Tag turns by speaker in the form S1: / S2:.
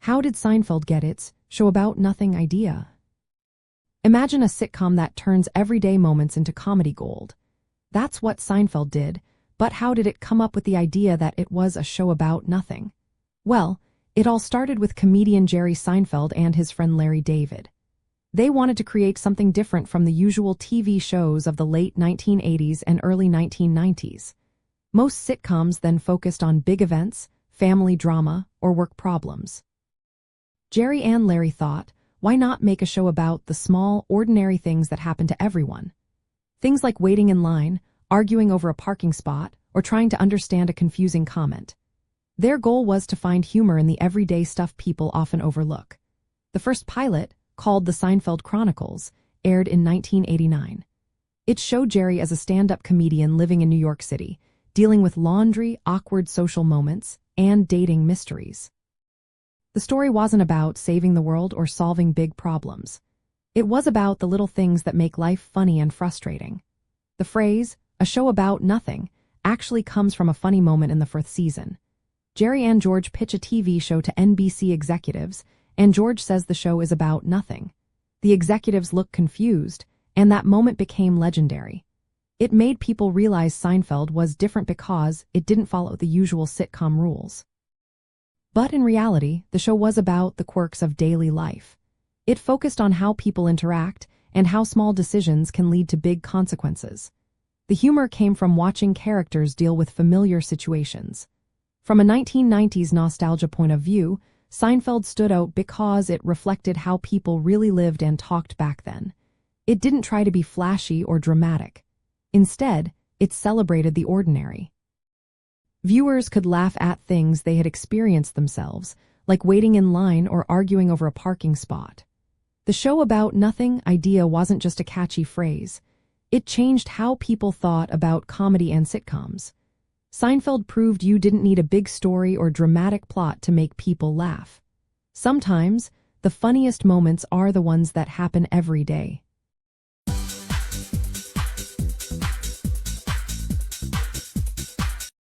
S1: How did Seinfeld get its show about nothing idea? Imagine a sitcom that turns everyday moments into comedy gold. That's what Seinfeld did, but how did it come up with the idea that it was a show about nothing? Well, it all started with comedian Jerry Seinfeld and his friend Larry David. They wanted to create something different from the usual TV shows of the late 1980s and early 1990s. Most sitcoms then focused on big events, family drama, or work problems. Jerry and Larry thought, why not make a show about the small, ordinary things that happen to everyone? Things like waiting in line, arguing over a parking spot, or trying to understand a confusing comment. Their goal was to find humor in the everyday stuff people often overlook. The first pilot, called The Seinfeld Chronicles, aired in 1989. It showed Jerry as a stand-up comedian living in New York City, dealing with laundry, awkward social moments, and dating mysteries. The story wasn't about saving the world or solving big problems. It was about the little things that make life funny and frustrating. The phrase, a show about nothing, actually comes from a funny moment in the fourth season. Jerry and George pitch a TV show to NBC executives, and George says the show is about nothing. The executives look confused, and that moment became legendary. It made people realize Seinfeld was different because it didn't follow the usual sitcom rules. But in reality, the show was about the quirks of daily life. It focused on how people interact and how small decisions can lead to big consequences. The humor came from watching characters deal with familiar situations. From a 1990s nostalgia point of view, Seinfeld stood out because it reflected how people really lived and talked back then. It didn't try to be flashy or dramatic. Instead, it celebrated the ordinary. Viewers could laugh at things they had experienced themselves, like waiting in line or arguing over a parking spot. The show about nothing idea wasn't just a catchy phrase. It changed how people thought about comedy and sitcoms. Seinfeld proved you didn't need a big story or dramatic plot to make people laugh. Sometimes, the funniest moments are the ones that happen every day.